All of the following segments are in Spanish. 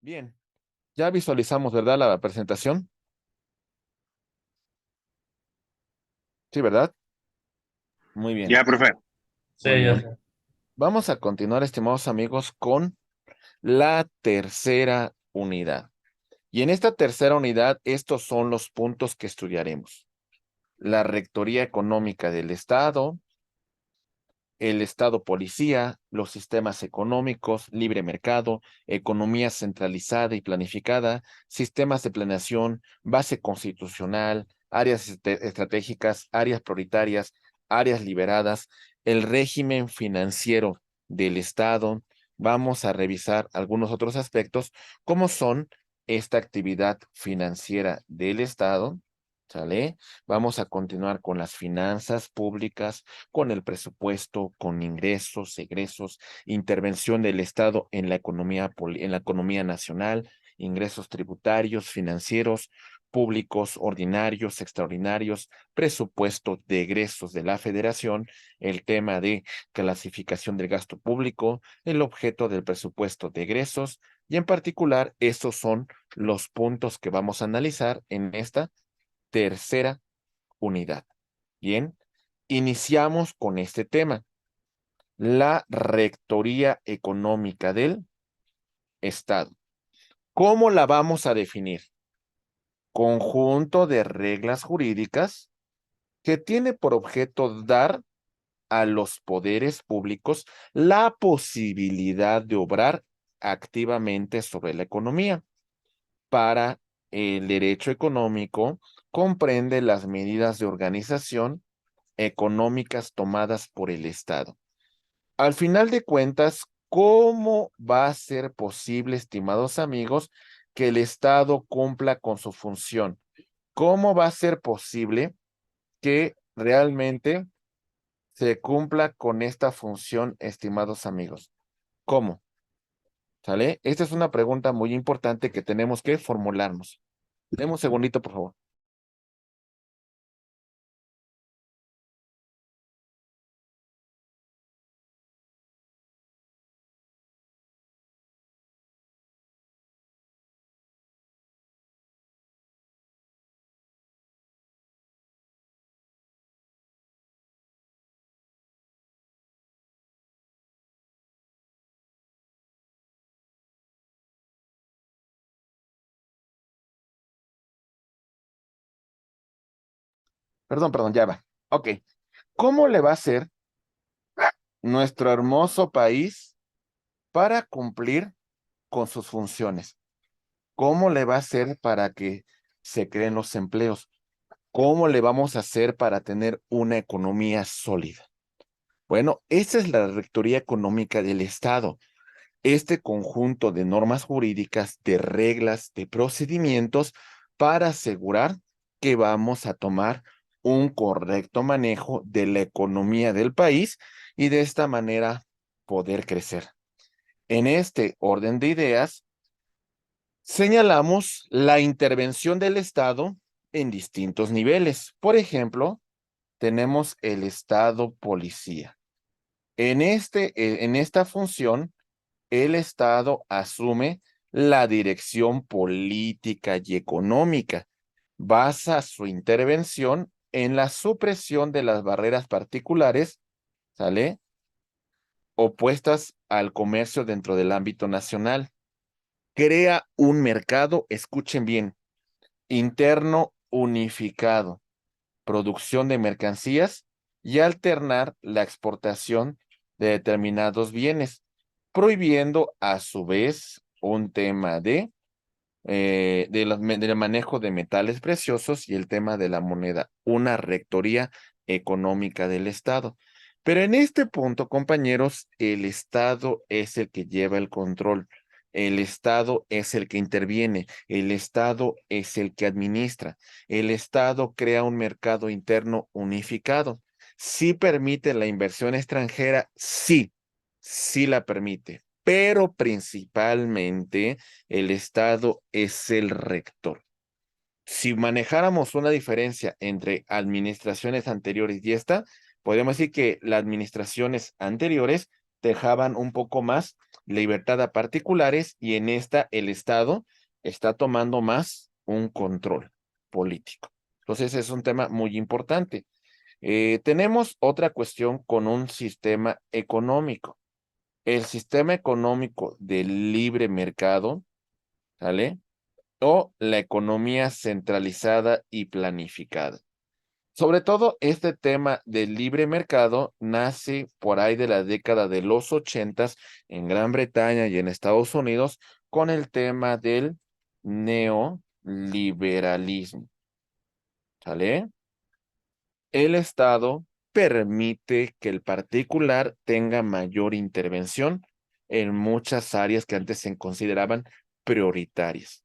Bien, ya visualizamos, ¿verdad? La presentación. Sí, ¿verdad? Muy bien, Ya, profe. muy Sí, ya bien. sé. Vamos a continuar, estimados amigos, con la tercera unidad. Y en esta tercera unidad, estos son los puntos que estudiaremos. La rectoría económica del Estado, el Estado policía, los sistemas económicos, libre mercado, economía centralizada y planificada, sistemas de planeación, base constitucional, áreas estratégicas, áreas prioritarias, áreas liberadas, el régimen financiero del Estado. Vamos a revisar algunos otros aspectos, como son esta actividad financiera del Estado. ¿Sale? Vamos a continuar con las finanzas públicas, con el presupuesto, con ingresos, egresos, intervención del Estado en en la economía nacional, ingresos tributarios, financieros, públicos, ordinarios, extraordinarios, presupuesto de egresos de la Federación, el tema de clasificación del gasto público, el objeto del presupuesto de egresos, y en particular, estos son los puntos que vamos a analizar en esta tercera unidad. Bien, iniciamos con este tema, la rectoría económica del Estado. ¿Cómo la vamos a definir? Conjunto de reglas jurídicas que tiene por objeto dar a los poderes públicos la posibilidad de obrar activamente sobre la economía. Para el derecho económico, comprende las medidas de organización económicas tomadas por el Estado. Al final de cuentas, ¿cómo va a ser posible, estimados amigos, que el Estado cumpla con su función? ¿Cómo va a ser posible que realmente se cumpla con esta función, estimados amigos? ¿Cómo? ¿Sale? Esta es una pregunta muy importante que tenemos que formularnos. Deme un segundito, por favor. Perdón, ya va. Ok. ¿Cómo le va a hacer nuestro hermoso país para cumplir con sus funciones? ¿Cómo le va a hacer para que se creen los empleos? ¿Cómo le vamos a hacer para tener una economía sólida? Bueno, esa es la rectoría económica del Estado. Este conjunto de normas jurídicas, de reglas, de procedimientos para asegurar que vamos a tomar un correcto manejo de la economía del país y de esta manera poder crecer. En este orden de ideas, señalamos la intervención del Estado en distintos niveles. Por ejemplo, tenemos el Estado policía. En esta función, el Estado asume la dirección política y económica. Basa su intervención en la supresión de las barreras particulares, ¿sale? Opuestas al comercio dentro del ámbito nacional. Crea un mercado, escuchen bien, interno unificado, producción de mercancías y alternar la exportación de determinados bienes, prohibiendo a su vez un tema del manejo de metales preciosos y el tema de la moneda, una rectoría económica del Estado. Pero en este punto, compañeros, el Estado es el que lleva el control. El Estado es el que interviene, el Estado es el que administra, el Estado crea un mercado interno unificado. ¿Sí permite la inversión extranjera? Sí, sí la permite, pero principalmente el Estado es el rector. Si manejáramos una diferencia entre administraciones anteriores y esta, podríamos decir que las administraciones anteriores dejaban un poco más libertad a particulares y en esta el Estado está tomando más un control político. Entonces es un tema muy importante. Tenemos otra cuestión con un sistema económico. El sistema económico del libre mercado, ¿sale? O la economía centralizada y planificada. Sobre todo este tema del libre mercado nace por ahí de la década de los 80 en Gran Bretaña y en Estados Unidos con el tema del neoliberalismo. ¿Sale? El Estado permite que el particular tenga mayor intervención en muchas áreas que antes se consideraban prioritarias.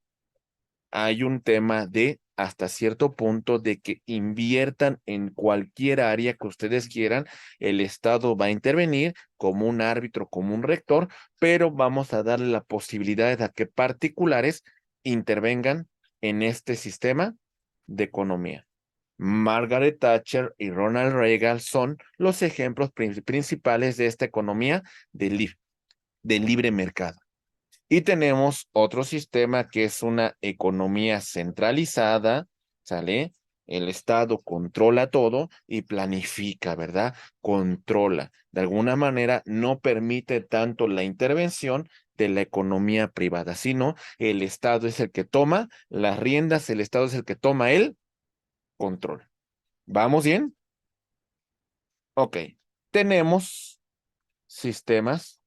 Hay un tema de hasta cierto punto de que inviertan en cualquier área que ustedes quieran, el Estado va a intervenir como un árbitro, como un rector, pero vamos a darle la posibilidad de que particulares intervengan en este sistema de economía. Margaret Thatcher y Ronald Reagan son los ejemplos principales de esta economía de libre mercado. Y tenemos otro sistema que es una economía centralizada, ¿sale? El Estado controla todo y planifica, ¿verdad? Controla. De alguna manera no permite tanto la intervención de la economía privada, sino el Estado es el que toma las riendas, el Estado es el que toma el control. ¿Vamos bien? Ok. Tenemos sistemas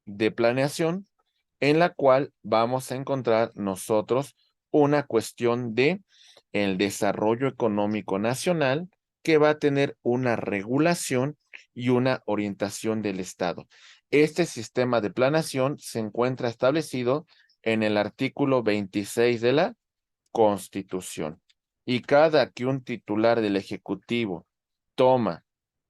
de planeación en la cual vamos a encontrar nosotros una cuestión de el desarrollo económico nacional que va a tener una regulación y una orientación del Estado. Este sistema de planeación se encuentra establecido en el artículo 26 de la Constitución. Y cada que un titular del Ejecutivo toma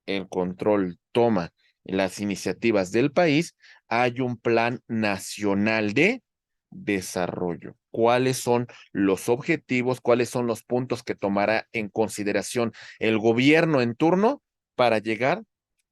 el control, toma las iniciativas del país, hay un plan nacional de desarrollo. ¿Cuáles son los objetivos? ¿Cuáles son los puntos que tomará en consideración el gobierno en turno para llegar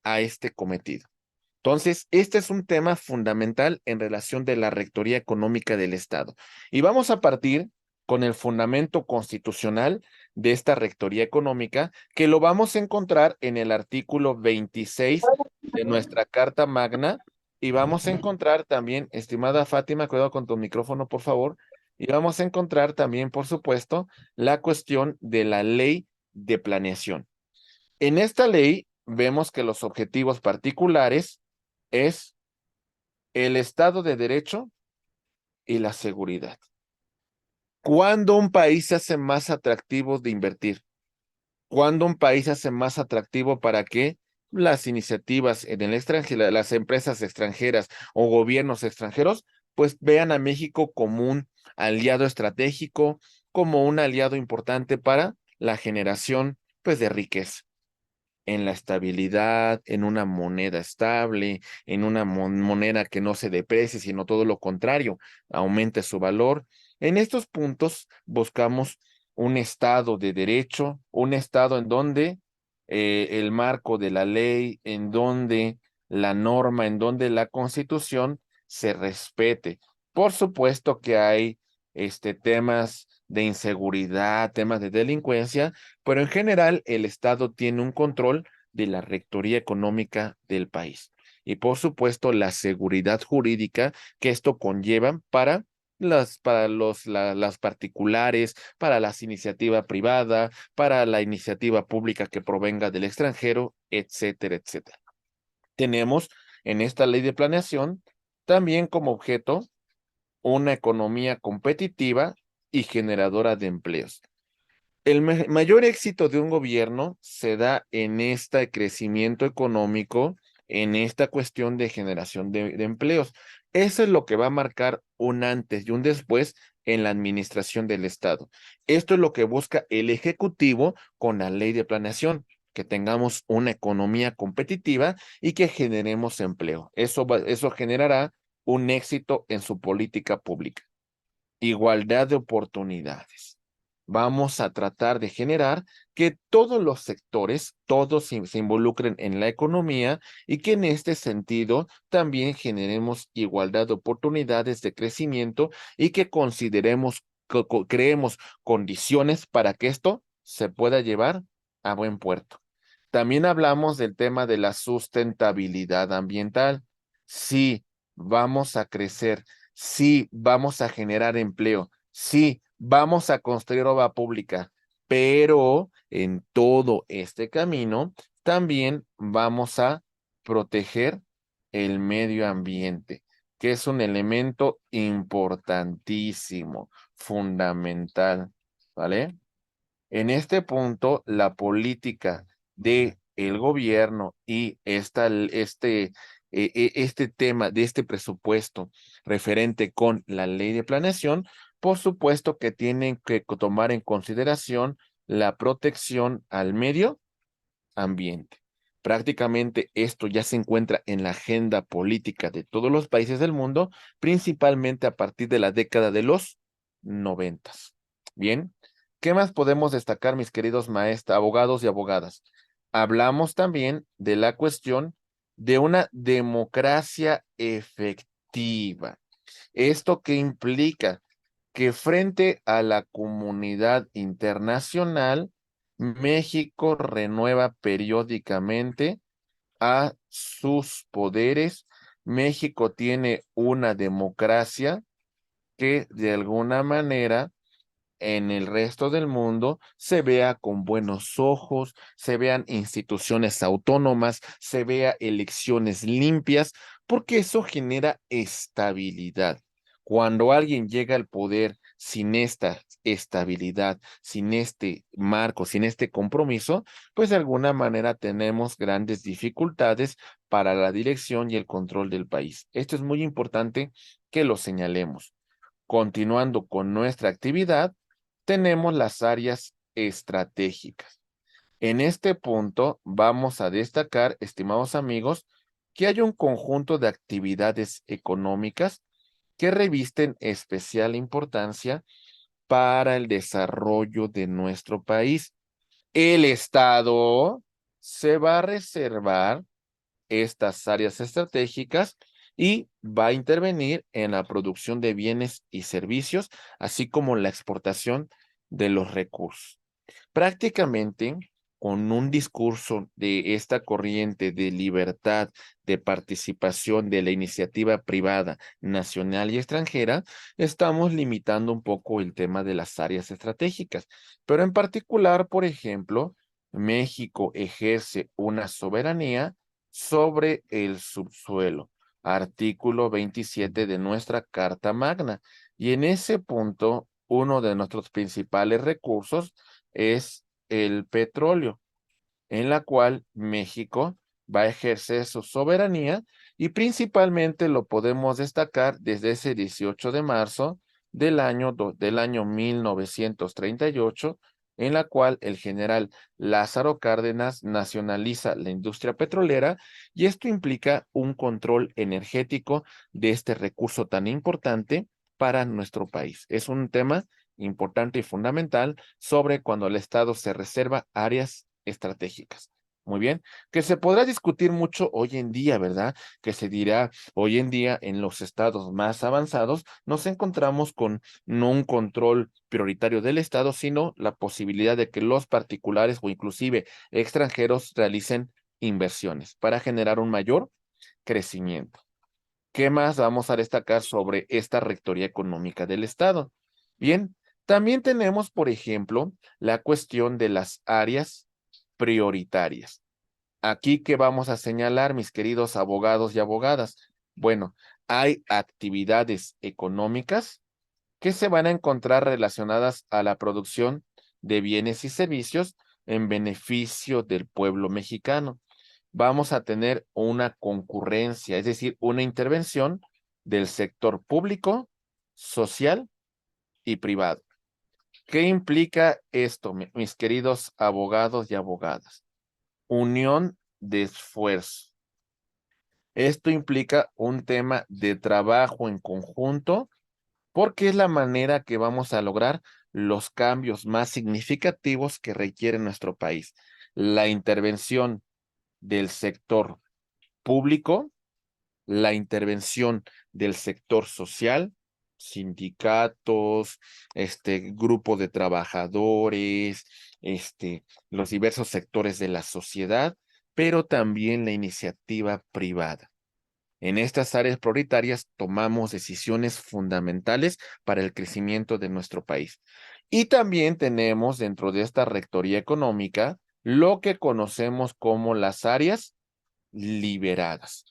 a este cometido? Entonces, este es un tema fundamental en relación de la rectoría económica del Estado. Y vamos a partir con el fundamento constitucional de esta rectoría económica, que lo vamos a encontrar en el artículo 26 de nuestra Carta Magna. Y vamos a encontrar también, estimada Fátima, cuidado con tu micrófono, por favor. Y vamos a encontrar también, por supuesto, la cuestión de la ley de planeación. En esta ley vemos que los objetivos particulares es el Estado de Derecho y la seguridad. ¿Cuándo un país se hace más atractivo de invertir? ¿Cuándo un país se hace más atractivo para que las iniciativas en el extranjero, las empresas extranjeras o gobiernos extranjeros, pues vean a México como un aliado estratégico, como un aliado importante para la generación, pues, de riqueza? En la estabilidad, en una moneda estable, en una moneda que no se deprecie, sino todo lo contrario, aumente su valor. En estos puntos buscamos un estado de derecho, un estado en donde el marco de la ley, en donde la norma, en donde la constitución se respete. Por supuesto que hay temas de inseguridad, temas de delincuencia, pero en general el Estado tiene un control de la rectoría económica del país. Y por supuesto la seguridad jurídica que esto conlleva para las particulares, para las iniciativas privadas, para la iniciativa pública que provenga del extranjero, etcétera, etcétera. Tenemos en esta ley de planeación también como objeto una economía competitiva y generadora de empleos. El mayor éxito de un gobierno se da en este crecimiento económico, en esta cuestión de generación de empleos. Eso es lo que va a marcar un antes y un después en la administración del Estado. Esto es lo que busca el Ejecutivo con la ley de planeación, que tengamos una economía competitiva y que generemos empleo. Eso generará un éxito en su política pública. Igualdad de oportunidades. vamos a tratar de generar que todos los sectores, todos se involucren en la economía y que en este sentido también generemos igualdad de oportunidades de crecimiento y que consideremos, creemos condiciones para que esto se pueda llevar a buen puerto. También hablamos del tema de la sustentabilidad ambiental. Sí, vamos a crecer. Sí, vamos a generar empleo. Sí, vamos a construir obra pública, pero en todo este camino también vamos a proteger el medio ambiente, que es un elemento importantísimo, fundamental, ¿vale? En este punto, la política de el gobierno y este tema de este presupuesto referente con la ley de planeación, por supuesto que tienen que tomar en consideración la protección al medio ambiente. Prácticamente esto ya se encuentra en la agenda política de todos los países del mundo, principalmente a partir de la década de los 90. Bien, ¿qué más podemos destacar, mis queridos maestros, abogados y abogadas? Hablamos también de la cuestión de una democracia efectiva. ¿Esto qué implica? Que frente a la comunidad internacional, México renueva periódicamente a sus poderes. México tiene una democracia que de alguna manera en el resto del mundo se vea con buenos ojos, se vean instituciones autónomas, se vea elecciones limpias, porque eso genera estabilidad. Cuando alguien llega al poder sin esta estabilidad, sin este marco, sin este compromiso, pues de alguna manera tenemos grandes dificultades para la dirección y el control del país. Esto es muy importante que lo señalemos. Continuando con nuestra actividad, tenemos las áreas estratégicas. En este punto vamos a destacar, estimados amigos, que hay un conjunto de actividades económicas que revisten especial importancia para el desarrollo de nuestro país. El Estado se va a reservar estas áreas estratégicas y va a intervenir en la producción de bienes y servicios, así como la exportación de los recursos. Prácticamente con un discurso de esta corriente de libertad, de participación de la iniciativa privada, nacional y extranjera, estamos limitando un poco el tema de las áreas estratégicas. Pero en particular, por ejemplo, México ejerce una soberanía sobre el subsuelo, artículo 27 de nuestra Carta Magna. Y en ese punto, uno de nuestros principales recursos es el petróleo, en la cual México va a ejercer su soberanía y principalmente lo podemos destacar desde ese 18 de marzo del año 1938, en la cual el general Lázaro Cárdenas nacionaliza la industria petrolera y esto implica un control energético de este recurso tan importante para nuestro país. Es un tema importante y fundamental sobre cuando el Estado se reserva áreas estratégicas. Muy bien, que se podrá discutir mucho hoy en día, ¿verdad? Que se dirá hoy en día en los estados más avanzados nos encontramos con no un control prioritario del Estado, sino la posibilidad de que los particulares o inclusive extranjeros realicen inversiones para generar un mayor crecimiento. ¿Qué más vamos a destacar sobre esta rectoría económica del Estado? Bien, también tenemos, por ejemplo, la cuestión de las áreas prioritarias. Aquí, ¿qué vamos a señalar, mis queridos abogados y abogadas? Bueno, hay actividades económicas que se van a encontrar relacionadas a la producción de bienes y servicios en beneficio del pueblo mexicano. Vamos a tener una concurrencia, es decir, una intervención del sector público, social y privado. ¿Qué implica esto, mis queridos abogados y abogadas? Unión de esfuerzo. Esto implica un tema de trabajo en conjunto porque es la manera que vamos a lograr los cambios más significativos que requiere nuestro país. La intervención del sector público, la intervención del sector social, sindicatos, grupo de trabajadores, los diversos sectores de la sociedad, pero también la iniciativa privada. En estas áreas prioritarias tomamos decisiones fundamentales para el crecimiento de nuestro país. Y también tenemos dentro de esta rectoría económica lo que conocemos como las áreas liberadas.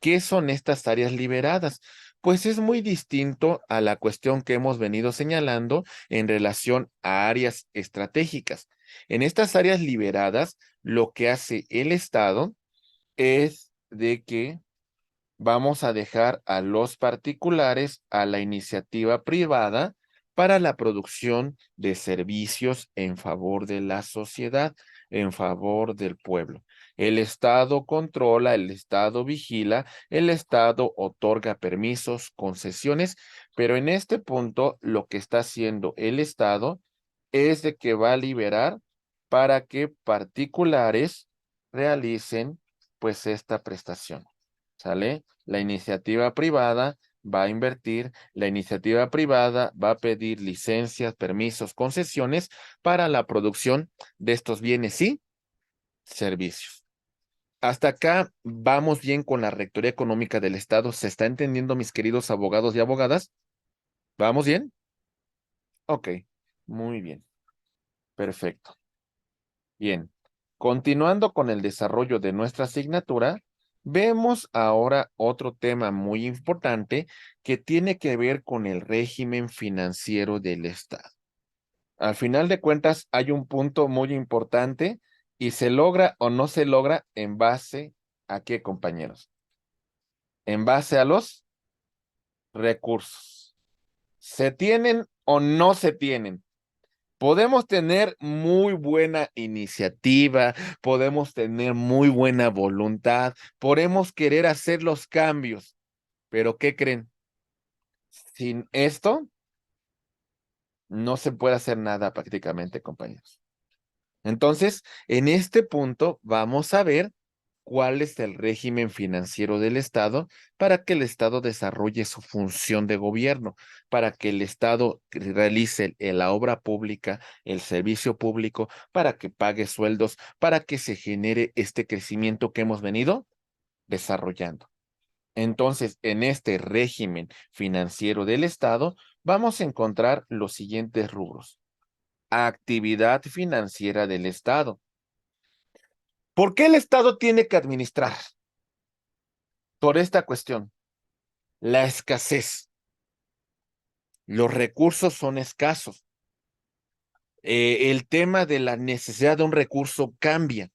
¿Qué son estas áreas liberadas? Pues es muy distinto a la cuestión que hemos venido señalando en relación a áreas estratégicas. En estas áreas liberadas, lo que hace el Estado es de que vamos a dejar a los particulares a la iniciativa privada para la producción de servicios en favor de la sociedad, en favor del pueblo. El Estado controla, el Estado vigila, el Estado otorga permisos, concesiones, pero en este punto lo que está haciendo el Estado es de que va a liberar para que particulares realicen pues esta prestación. ¿Sale? La iniciativa privada va a invertir, la iniciativa privada va a pedir licencias, permisos, concesiones para la producción de estos bienes y servicios. Hasta acá vamos bien con la Rectoría Económica del Estado. ¿Se está entendiendo, mis queridos abogados y abogadas? ¿Vamos bien? Ok, muy bien. Perfecto. Bien, continuando con el desarrollo de nuestra asignatura, vemos ahora otro tema muy importante que tiene que ver con el régimen financiero del Estado. Al final de cuentas, hay un punto muy importante y se logra o no se logra en base a qué, compañeros? En base a los recursos. ¿Se tienen o no se tienen? Podemos tener muy buena iniciativa, podemos tener muy buena voluntad, podemos querer hacer los cambios, pero ¿qué creen? Sin esto no se puede hacer nada prácticamente, compañeros. Entonces, en este punto vamos a ver cuál es el régimen financiero del Estado para que el Estado desarrolle su función de gobierno, para que el Estado realice la obra pública, el servicio público, para que pague sueldos, para que se genere este crecimiento que hemos venido desarrollando. Entonces, en este régimen financiero del Estado, vamos a encontrar los siguientes rubros. Actividad financiera del Estado. ¿Por qué el Estado tiene que administrar? Por esta cuestión, la escasez. Los recursos son escasos. El tema de la necesidad de un recurso cambia.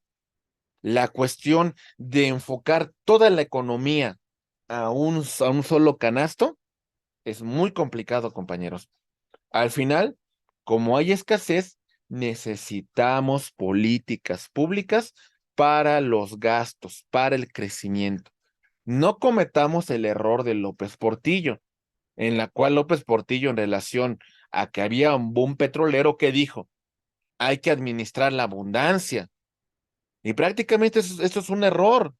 La cuestión de enfocar toda la economía a un solo canasto es muy complicado, compañeros. Al final, como hay escasez, necesitamos políticas públicas para los gastos, para el crecimiento. No cometamos el error de López Portillo, en la cual López Portillo, en relación a que había un boom petrolero, que dijo, hay que administrar la abundancia. Y prácticamente esto es un error.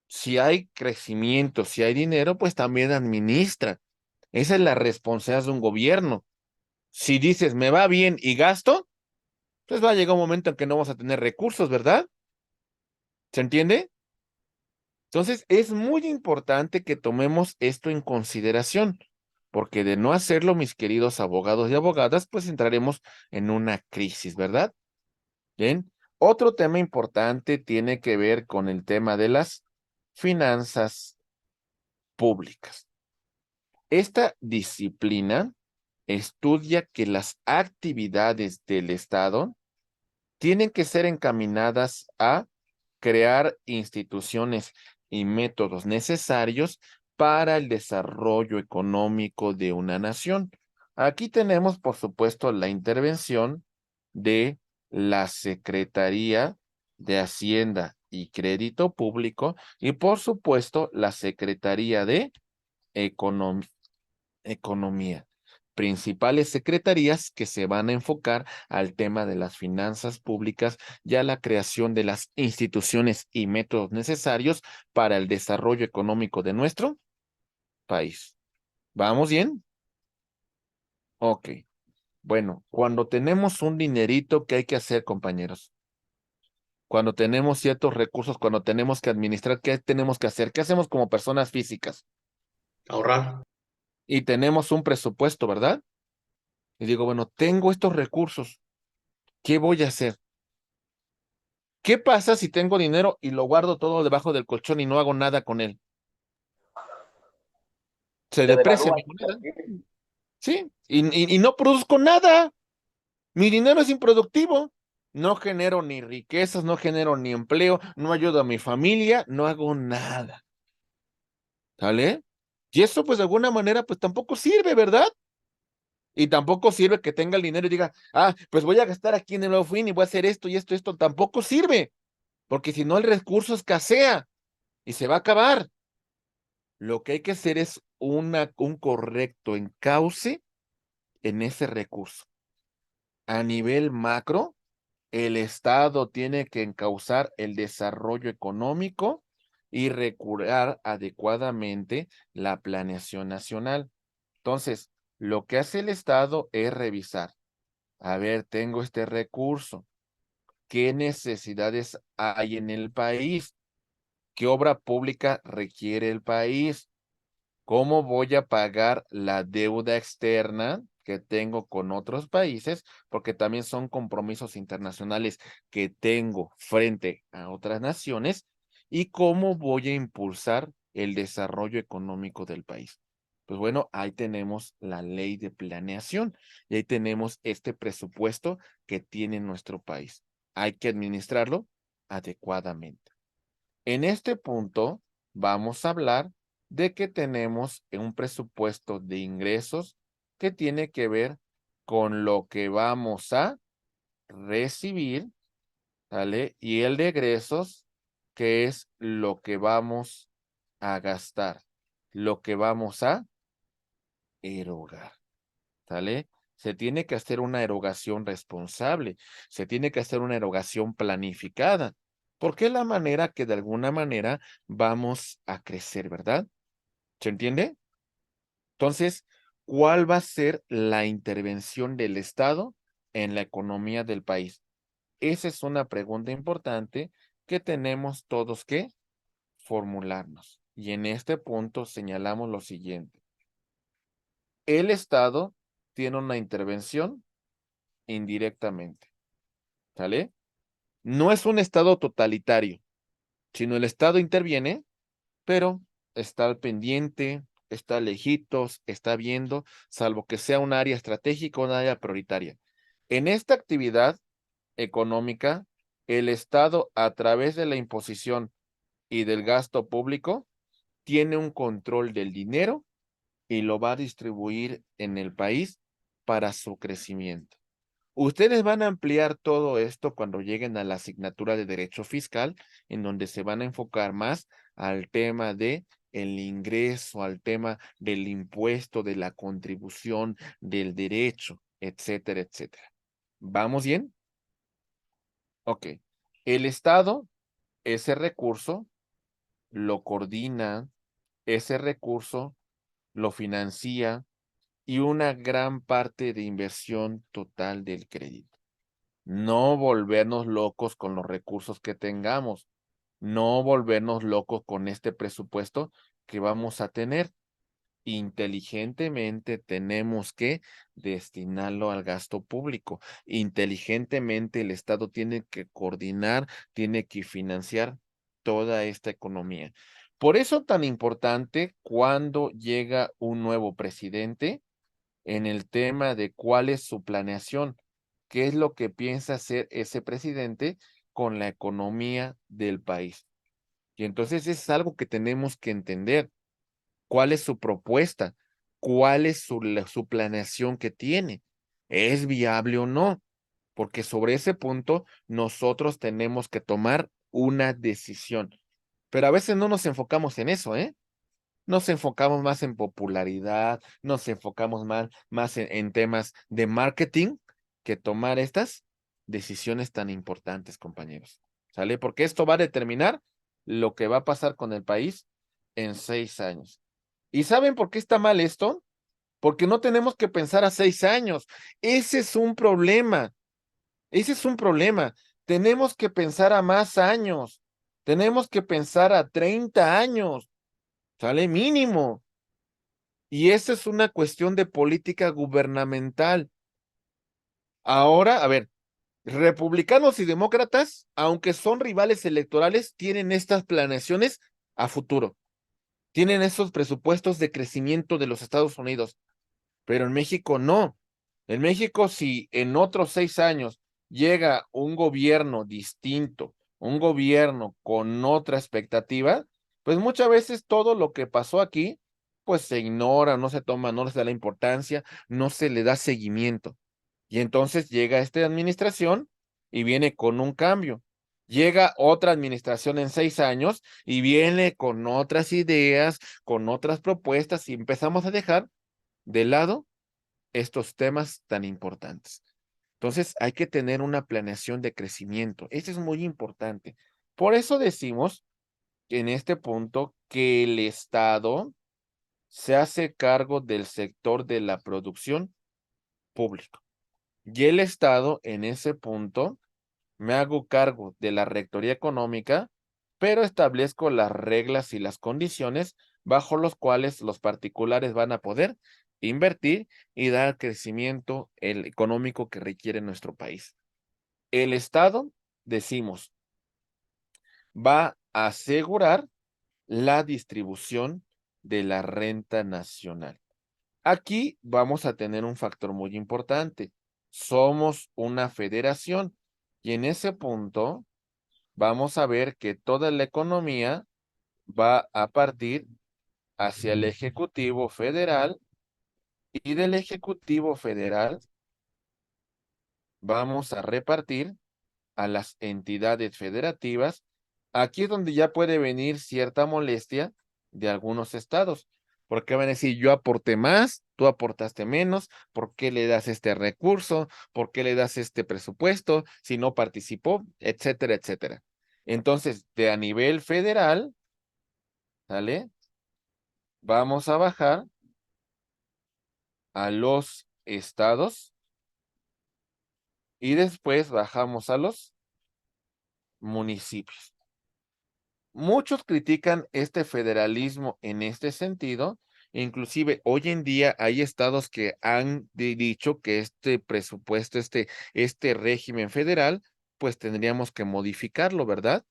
Si hay crecimiento, si hay dinero, pues también administra. Esa es la responsabilidad de un gobierno. Si dices, me va bien y gasto, pues va a llegar un momento en que no vamos a tener recursos, ¿verdad? ¿Se entiende? Entonces, es muy importante que tomemos esto en consideración, porque de no hacerlo, mis queridos abogados y abogadas, pues entraremos en una crisis, ¿verdad? Bien. Otro tema importante tiene que ver con el tema de las finanzas públicas. Esta disciplina estudia que las actividades del Estado tienen que ser encaminadas a crear instituciones y métodos necesarios para el desarrollo económico de una nación. Aquí tenemos, por supuesto, la intervención de la Secretaría de Hacienda y Crédito Público y, por supuesto, la Secretaría de Economía. principales secretarías que se van a enfocar al tema de las finanzas públicas y a la creación de las instituciones y métodos necesarios para el desarrollo económico de nuestro país. ¿Vamos bien? Ok. Bueno, cuando tenemos un dinerito, ¿qué hay que hacer, compañeros? Cuando tenemos ciertos recursos, cuando tenemos que administrar, ¿qué tenemos que hacer? ¿Qué hacemos como personas físicas? Ahorrar. Y tenemos un presupuesto, ¿verdad? Y digo, bueno, tengo estos recursos, ¿qué voy a hacer? ¿Qué pasa si tengo dinero y lo guardo todo debajo del colchón y no hago nada con él? Se Se deprecia devalúa. mi moneda, ¿sí? Y no produzco nada. Mi dinero es improductivo. No genero ni riquezas, no genero ni empleo, no ayudo a mi familia, no hago nada. ¿Sale? Y eso, pues, de alguna manera, pues, tampoco sirve, ¿verdad? Y tampoco sirve que tenga el dinero y diga, pues voy a gastar aquí en el nuevo fin y voy a hacer esto y esto, esto. Tampoco sirve, porque si no, el recurso escasea y se va a acabar. Lo que hay que hacer es un correcto encauce en ese recurso. A nivel macro, el Estado tiene que encauzar el desarrollo económico y regular adecuadamente la planeación nacional. Entonces, lo que hace el Estado es revisar, a ver, tengo este recurso, ¿qué necesidades hay en el país? ¿Qué obra pública requiere el país? ¿Cómo voy a pagar la deuda externa que tengo con otros países? Porque también son compromisos internacionales que tengo frente a otras naciones. ¿Y cómo voy a impulsar el desarrollo económico del país? Pues bueno, ahí tenemos la ley de planeación y ahí tenemos este presupuesto que tiene nuestro país. Hay que administrarlo adecuadamente. En este punto, vamos a hablar de que tenemos un presupuesto de ingresos que tiene que ver con lo que vamos a recibir, ¿vale? Y el de egresos, que es lo que vamos a gastar, lo que vamos a erogar, ¿sale? Se tiene que hacer una erogación responsable, se tiene que hacer una erogación planificada, porque es la manera que de alguna manera vamos a crecer, ¿verdad? ¿Se entiende? Entonces, ¿cuál va a ser la intervención del Estado en la economía del país? Esa es una pregunta importante que tenemos todos que formularnos. Y en este punto señalamos lo siguiente. El Estado tiene una intervención indirectamente, ¿sale? No es un Estado totalitario, sino el Estado interviene, pero está al pendiente, está lejitos, está viendo, salvo que sea un área estratégica o un área prioritaria. En esta actividad económica, el Estado, a través de la imposición y del gasto público, tiene un control del dinero y lo va a distribuir en el país para su crecimiento. Ustedes van a ampliar todo esto cuando lleguen a la asignatura de Derecho Fiscal, en donde se van a enfocar más al tema de el ingreso, al tema del impuesto, de la contribución, del derecho, etcétera, etcétera. ¿Vamos bien? Ok. El Estado, ese recurso, lo coordina, ese recurso lo financia y una gran parte de inversión total del crédito. No volvernos locos con los recursos que tengamos, no volvernos locos con este presupuesto que vamos a tener. Inteligentemente tenemos que destinarlo al gasto público. Inteligentemente el Estado tiene que coordinar, tiene que financiar toda esta economía. Por eso tan importante cuando llega un nuevo presidente en el tema de cuál es su planeación, qué es lo que piensa hacer ese presidente con la economía del país. Y entonces es algo que tenemos que entender. ¿Cuál es su propuesta? ¿Cuál es su planeación que tiene? ¿Es viable o no? Porque sobre ese punto nosotros tenemos que tomar una decisión. Pero a veces no nos enfocamos en eso, ¿eh? nos enfocamos más en popularidad, nos enfocamos más en temas de marketing que tomar estas decisiones tan importantes, compañeros. ¿Sale? Porque esto va a determinar lo que va a pasar con el país en 6 años. ¿Y saben por qué está mal esto? Porque no tenemos que pensar a 6 años. Ese es un problema. Ese es un problema. Tenemos que pensar a más años. Tenemos que pensar a 30 años. ¿Sale? Mínimo. Y esa es una cuestión de política gubernamental. Ahora, a ver, republicanos y demócratas, aunque son rivales electorales, tienen estas planeaciones a futuro. Tienen esos presupuestos de crecimiento de los Estados Unidos. Pero en México no. En México, si en otros 6 años llega un gobierno distinto, un gobierno con otra expectativa, pues muchas veces todo lo que pasó aquí, pues se ignora, no se toma, no se da la importancia, no se le da seguimiento. Y entonces llega esta administración y viene con un cambio. Llega otra administración en 6 años y viene con otras ideas, con otras propuestas y empezamos a dejar de lado estos temas tan importantes. Entonces, hay que tener una planeación de crecimiento. Eso es muy importante. Por eso decimos que en este punto que el Estado se hace cargo del sector de la producción pública. Y el Estado, en ese punto, me hago cargo de la rectoría económica, pero establezco las reglas y las condiciones bajo los cuales los particulares van a poder invertir y dar crecimiento el económico que requiere nuestro país. El Estado, decimos, va a asegurar la distribución de la renta nacional. Aquí vamos a tener un factor muy importante. Somos una federación y en ese punto vamos a ver que toda la economía va a partir hacia el Ejecutivo Federal y del Ejecutivo Federal vamos a repartir a las entidades federativas. Aquí es donde ya puede venir cierta molestia de algunos estados, porque van a decir, yo aporté más, tú aportaste menos, ¿por qué le das este recurso? ¿Por qué le das este presupuesto si no participó? Etcétera, etcétera. Entonces, de a nivel federal, ¿sale? Vamos a bajar a los estados y después bajamos a los municipios. Muchos critican este federalismo en este sentido, inclusive hoy en día hay estados que han dicho que este presupuesto, este régimen federal, pues tendríamos que modificarlo, ¿verdad?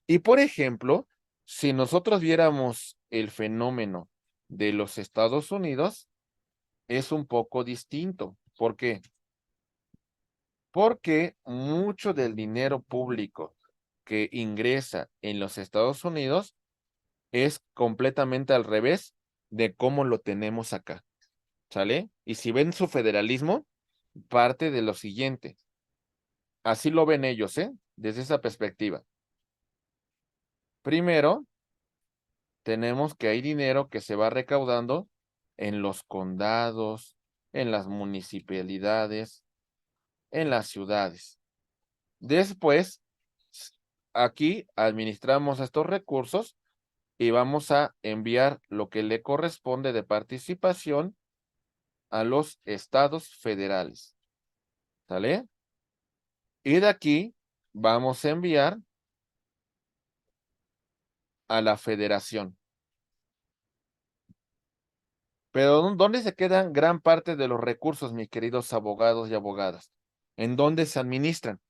Y por ejemplo, si nosotros viéramos el fenómeno de los Estados Unidos, es un poco distinto. ¿Por qué? Porque mucho del dinero público que ingresa en los Estados Unidos es completamente al revés de cómo lo tenemos acá, ¿sale? Y si ven su federalismo, parte de lo siguiente. Así lo ven ellos, ¿eh? Desde esa perspectiva. Primero, tenemos que hay dinero que se va recaudando en los condados, en las municipalidades, en las ciudades. Después, aquí administramos estos recursos y vamos a enviar lo que le corresponde de participación a los estados federales. ¿Sale? Y de aquí vamos a enviar a la federación. Pero ¿dónde se quedan gran parte de los recursos, mis queridos abogados y abogadas? ¿En dónde se administran?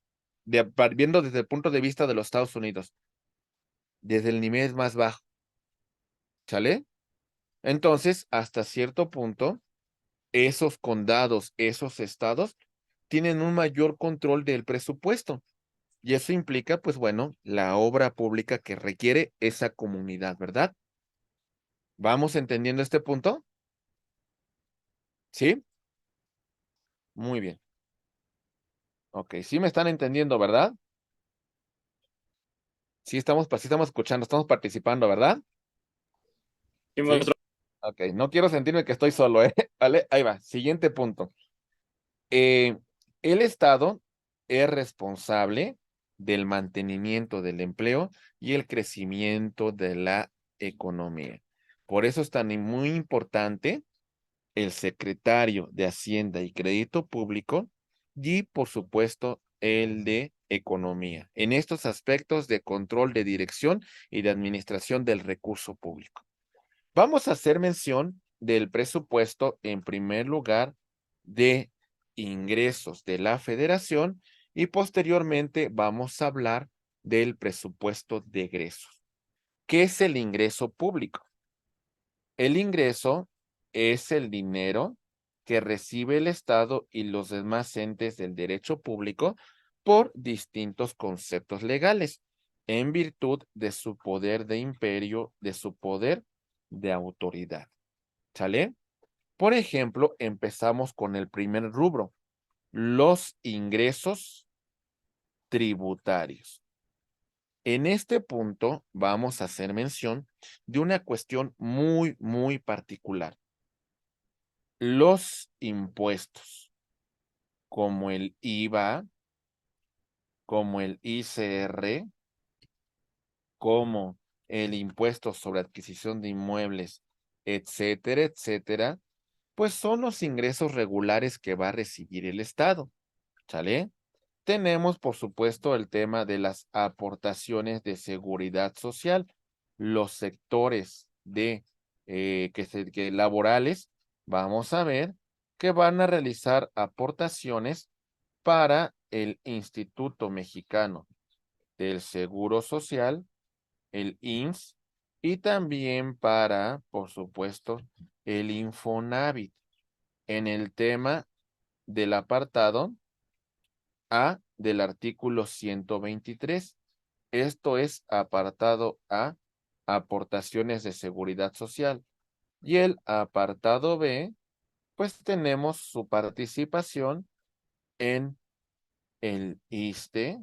Viendo desde el punto de vista de los Estados Unidos, desde el nivel más bajo. ¿Sale? Entonces, hasta cierto punto, esos condados, esos estados, tienen un mayor control del presupuesto. Y eso implica, pues bueno, la obra pública que requiere esa comunidad, ¿verdad? ¿Vamos entendiendo este punto? ¿Sí? Muy bien. Ok, sí me están entendiendo, ¿verdad? Sí estamos escuchando, estamos participando, ¿verdad? ¿Sí? Ok, no quiero sentirme que estoy solo, ¿eh? ¿Vale? Ahí va, siguiente punto. Eh, el Estado es responsable del mantenimiento del empleo y el crecimiento de la economía. Por eso es tan muy importante el secretario de Hacienda y Crédito Público y, por supuesto, el de Economía, en estos aspectos de control de dirección y de administración del recurso público. Vamos a hacer mención del presupuesto, en primer lugar, de ingresos de la Federación y posteriormente vamos a hablar del presupuesto de egresos. ¿Qué es el ingreso público? El ingreso es el dinero que recibe el Estado y los demás entes del derecho público por distintos conceptos legales, en virtud de su poder de imperio, de su poder de autoridad. ¿Sale? Por ejemplo, empezamos con el primer rubro, los ingresos tributarios. En este punto vamos a hacer mención de una cuestión muy particular. Los impuestos, como el IVA, como el ICR, como el impuesto sobre adquisición de inmuebles, etcétera, pues son los ingresos regulares que va a recibir el Estado. ¿Sale? Tenemos, por supuesto, el tema de las aportaciones de seguridad social. Los sectores de que laborales, vamos a ver que van a realizar aportaciones para el Instituto Mexicano del Seguro Social, el IMSS, y también para, por supuesto, el Infonavit. En el tema del apartado A del artículo 123. Esto es apartado A, aportaciones de seguridad social. Y el apartado B, pues tenemos su participación en el ISSSTE,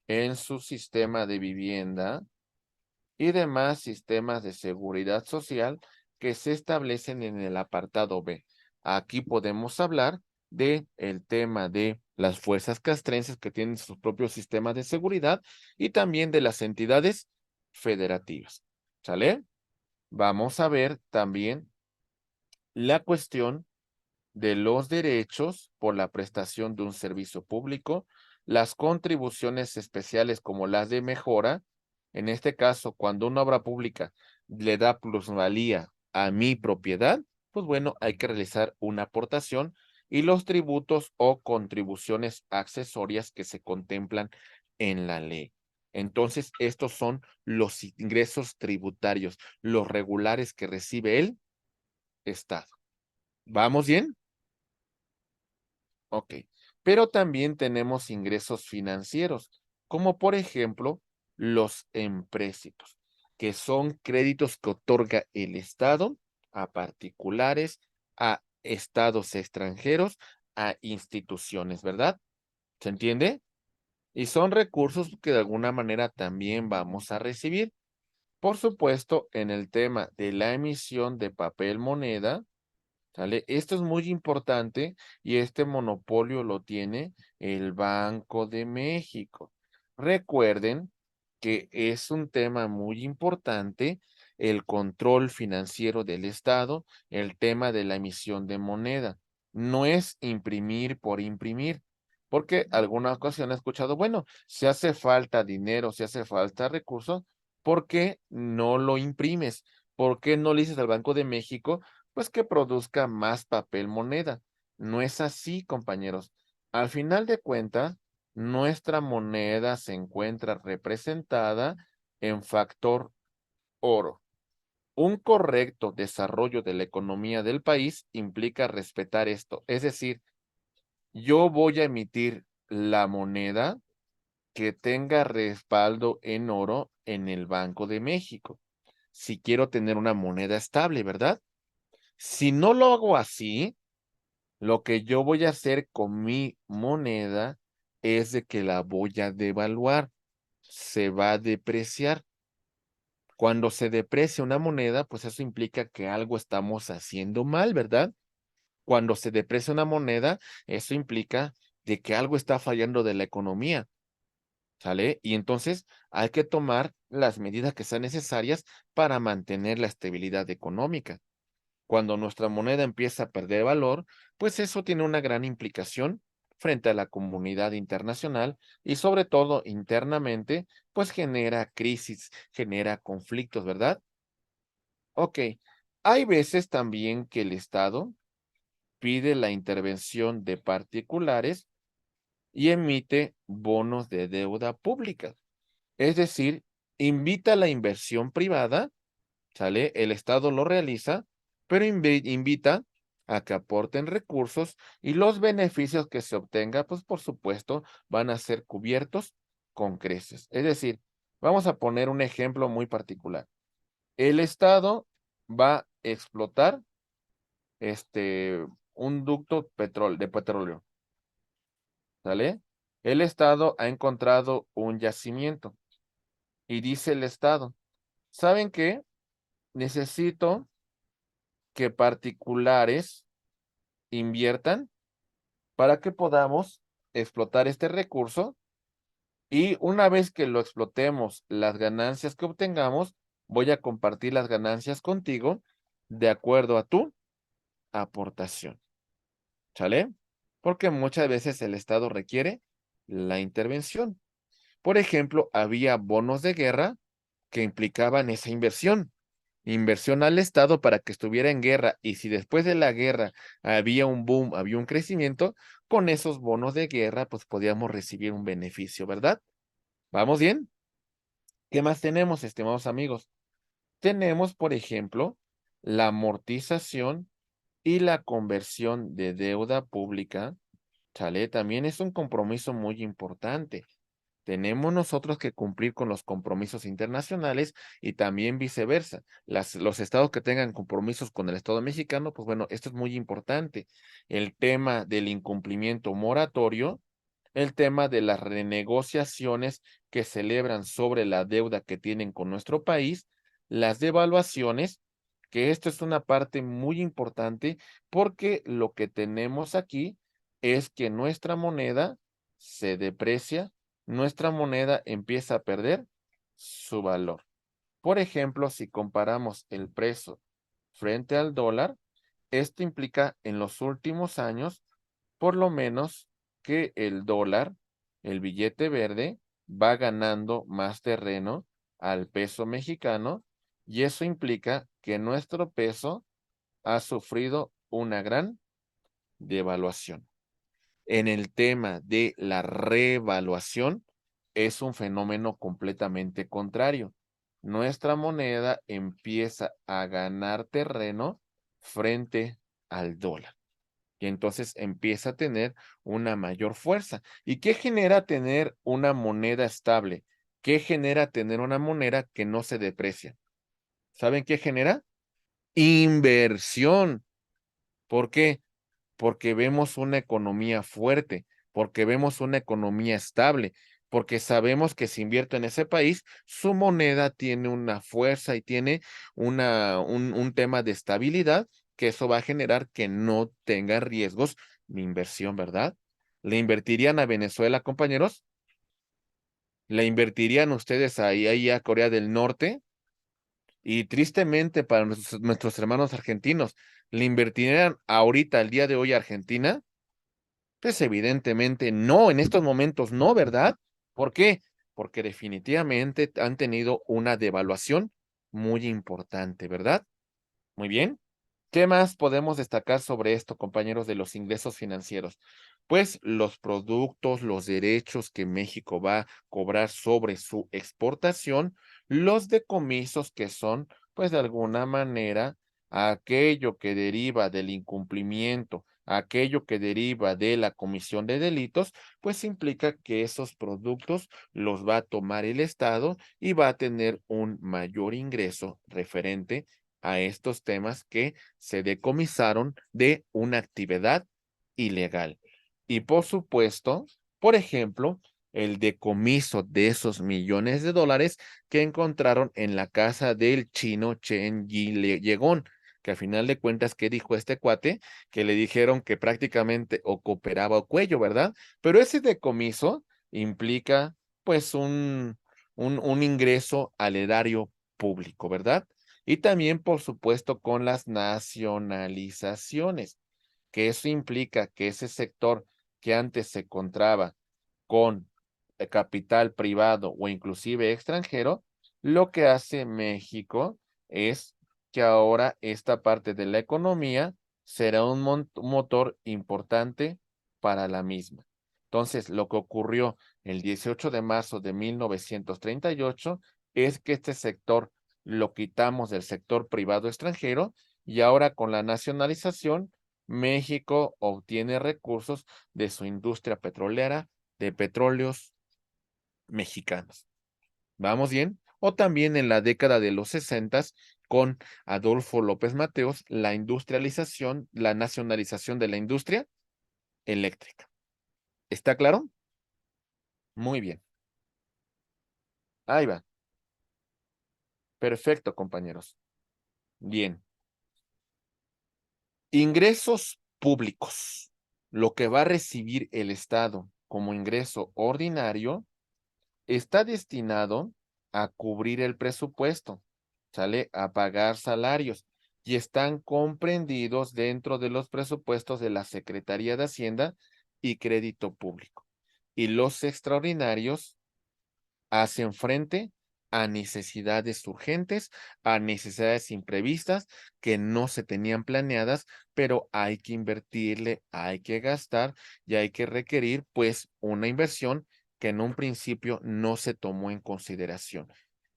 en su sistema de vivienda y demás sistemas de seguridad social que se establecen en el apartado B. Aquí podemos hablar de el tema de las fuerzas castrenses que tienen sus propios sistemas de seguridad y también de las entidades federativas. ¿Sale? Vamos a ver también la cuestión de los derechos por la prestación de un servicio público, las contribuciones especiales como las de mejora. En este caso, cuando una obra pública le da plusvalía a mi propiedad, pues bueno, hay que realizar una aportación y los tributos o contribuciones accesorias que se contemplan en la ley. Entonces, estos son los ingresos tributarios, los regulares que recibe el Estado. ¿Vamos bien? Ok, pero también tenemos ingresos financieros, como por ejemplo los empréstitos, que son créditos que otorga el Estado a particulares, a estados extranjeros, a instituciones, ¿verdad? ¿Se entiende? Y son recursos que de alguna manera también vamos a recibir. Por supuesto, en el tema de la emisión de papel moneda, ¿sale? Esto es muy importante y este monopolio lo tiene el Banco de México. Recuerden que es un tema muy importante el control financiero del Estado, el tema de la emisión de moneda. No es imprimir por imprimir, porque alguna ocasión he escuchado, bueno, si hace falta dinero, si hace falta recursos, ¿por qué no lo imprimes? ¿Por qué no le dices al Banco de México? Pues que produzca más papel moneda? No es así, compañeros. Al final de cuentas, nuestra moneda se encuentra representada en factor oro. Un correcto desarrollo de la economía del país implica respetar esto. Es decir, yo voy a emitir la moneda que tenga respaldo en oro en el Banco de México. Si quiero tener una moneda estable, ¿verdad? Si no lo hago así, lo que yo voy a hacer con mi moneda es de que la voy a devaluar, se va a depreciar. Cuando se deprecia una moneda, pues eso implica que algo estamos haciendo mal, ¿verdad? Cuando se deprecia una moneda, eso implica de que algo está fallando de la economía, ¿sale? Y entonces hay que tomar las medidas que sean necesarias para mantener la estabilidad económica. Cuando nuestra moneda empieza a perder valor, pues eso tiene una gran implicación frente a la comunidad internacional y sobre todo internamente, pues genera crisis, genera conflictos, ¿verdad? Ok, hay veces también que el Estado pide la intervención de particulares y emite bonos de deuda pública. Es decir, invita a la inversión privada, ¿sale? El Estado lo realiza, pero invita a que aporten recursos y los beneficios que se obtenga, pues por supuesto, van a ser cubiertos con creces. Es decir, vamos a poner un ejemplo muy particular. El Estado va a explotar un ducto de petróleo, ¿sale? El Estado ha encontrado un yacimiento y dice el Estado, ¿saben qué? Necesito que particulares inviertan para que podamos explotar este recurso y una vez que lo explotemos, las ganancias que obtengamos, voy a compartir las ganancias contigo de acuerdo a tu aportación. ¿Sale? Porque muchas veces el Estado requiere la intervención. Por ejemplo, había bonos de guerra que implicaban esa inversión. Inversión al Estado para que estuviera en guerra y si después de la guerra había un boom, había un crecimiento, con esos bonos de guerra pues podíamos recibir un beneficio, ¿verdad? ¿Vamos bien? ¿Qué más tenemos, estimados amigos? Tenemos, por ejemplo, la amortización y la conversión de deuda pública. ¿Sale? También es un compromiso muy importante. Tenemos nosotros que cumplir con los compromisos internacionales y también viceversa. Los estados que tengan compromisos con el Estado mexicano, pues bueno, esto es muy importante. El tema del incumplimiento moratorio, el tema de las renegociaciones que celebran sobre la deuda que tienen con nuestro país, las devaluaciones, que esto es una parte muy importante porque lo que tenemos aquí es que nuestra moneda se deprecia, nuestra moneda empieza a perder su valor. Por ejemplo, si comparamos el precio frente al dólar, esto implica en los últimos años, por lo menos, que el dólar, el billete verde, va ganando más terreno al peso mexicano y eso implica que nuestro peso ha sufrido una gran devaluación. En el tema de la revaluación, es un fenómeno completamente contrario. Nuestra moneda empieza a ganar terreno frente al dólar. Y entonces empieza a tener una mayor fuerza. ¿Y qué genera tener una moneda estable? ¿Qué genera tener una moneda que no se deprecia? ¿Saben qué genera? Inversión. ¿Por qué? Porque vemos una economía fuerte, porque vemos una economía estable, porque sabemos que si invierto en ese país, su moneda tiene una fuerza y tiene un tema de estabilidad, que eso va a generar que no tenga riesgos mi inversión, ¿verdad? ¿Le invertirían a Venezuela, compañeros? ¿Le invertirían ustedes ahí a Corea del Norte? Y tristemente para nuestros hermanos argentinos, ¿le invertirían ahorita, el día de hoy, a Argentina? Pues evidentemente no, en estos momentos no, ¿verdad? ¿Por qué? Porque definitivamente han tenido una devaluación muy importante, ¿verdad? Muy bien. ¿Qué más podemos destacar sobre esto, compañeros, de los ingresos financieros? Pues los productos, los derechos que México va a cobrar sobre su exportación, los decomisos que son, pues de alguna manera, aquello que deriva del incumplimiento, aquello que deriva de la comisión de delitos, pues implica que esos productos los va a tomar el Estado y va a tener un mayor ingreso referente a estos temas que se decomisaron de una actividad ilegal. Y por supuesto, por ejemplo, el decomiso de esos millones de dólares que encontraron en la casa del chino Chen Yegón, que al final de cuentas, ¿qué dijo este cuate? Que le dijeron que prácticamente o cooperaba o cuello, ¿verdad? Pero ese decomiso implica pues un ingreso al erario público, ¿verdad? Y también, por supuesto, con las nacionalizaciones, que eso implica que ese sector que antes se encontraba con capital privado o inclusive extranjero, lo que hace México es que ahora esta parte de la economía será un motor importante para la misma. Entonces, lo que ocurrió el 18 de marzo de 1938 es que este sector lo quitamos del sector privado extranjero y ahora con la nacionalización, México obtiene recursos de su industria petrolera, de petróleos mexicanos. ¿Vamos bien? O también en la década de los 60 con Adolfo López Mateos, la industrialización, la nacionalización de la industria eléctrica. ¿Está claro? Muy bien. Ahí va. Perfecto, compañeros. Bien. Ingresos públicos. Lo que va a recibir el Estado como ingreso ordinario está destinado a cubrir el presupuesto, ¿sale? A pagar salarios y están comprendidos dentro de los presupuestos de la Secretaría de Hacienda y Crédito Público. Y los extraordinarios hacen frente a necesidades urgentes, a necesidades imprevistas que no se tenían planeadas, pero hay que invertirle, hay que gastar y hay que requerir pues una inversión que en un principio no se tomó en consideración.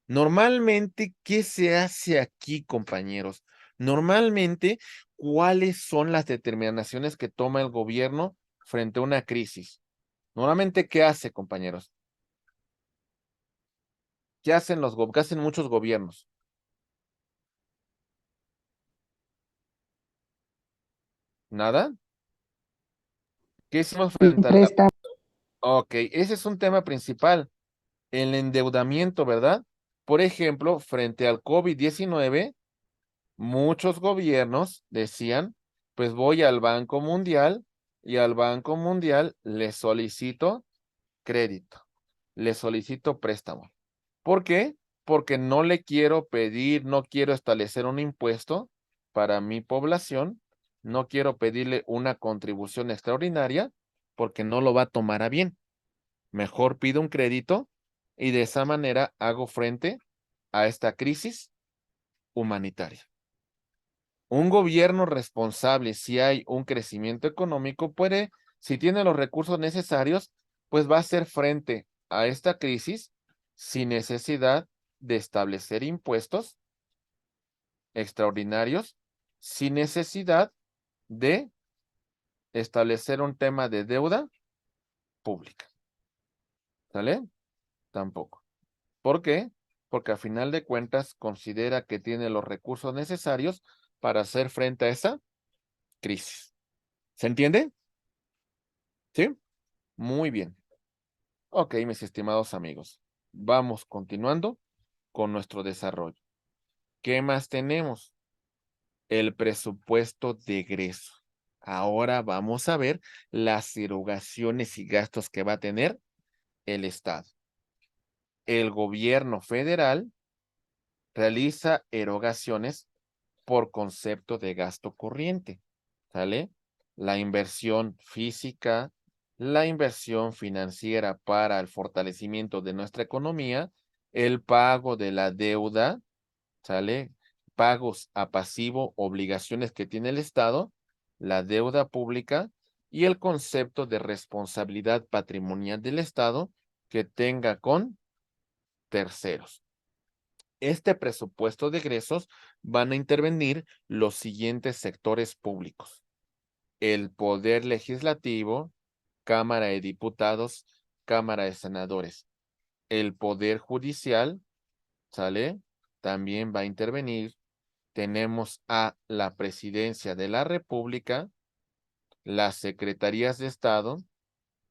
Normalmente, ¿qué se hace aquí, compañeros? Normalmente, ¿cuáles son las determinaciones que toma el gobierno frente a una crisis? Normalmente, ¿qué hace, compañeros? ¿Qué hacen muchos gobiernos? ¿Nada? ¿Qué hicimos frente a la... Presta. Ok, ese es un tema principal, el endeudamiento, ¿verdad? Por ejemplo, frente al COVID-19, muchos gobiernos decían, pues voy al Banco Mundial y al Banco Mundial le solicito crédito, le solicito préstamo. ¿Por qué? Porque no le quiero pedir, no quiero establecer un impuesto para mi población, no quiero pedirle una contribución extraordinaria porque no lo va a tomar a bien. Mejor pido un crédito y de esa manera hago frente a esta crisis humanitaria. Un gobierno responsable, si hay un crecimiento económico, puede, si tiene los recursos necesarios, pues va a hacer frente a esta crisis sin necesidad de establecer impuestos extraordinarios, sin necesidad de establecer un tema de deuda pública. ¿Sale? Tampoco. ¿Por qué? Porque a final de cuentas considera que tiene los recursos necesarios para hacer frente a esa crisis. ¿Se entiende? ¿Sí? Muy bien. Ok, mis estimados amigos. Vamos continuando con nuestro desarrollo. ¿Qué más tenemos? El presupuesto de egreso. Ahora vamos a ver las erogaciones y gastos que va a tener el Estado. El gobierno federal realiza erogaciones por concepto de gasto corriente, ¿sale? La inversión física, la inversión financiera para el fortalecimiento de nuestra economía, el pago de la deuda, ¿sale? Pagos a pasivo, obligaciones que tiene el Estado, la deuda pública y el concepto de responsabilidad patrimonial del Estado que tenga con terceros. Este presupuesto de egresos van a intervenir los siguientes sectores públicos: el Poder Legislativo, Cámara de Diputados, Cámara de Senadores. El Poder Judicial, ¿sale? También va a intervenir. Tenemos a la Presidencia de la República, las Secretarías de Estado,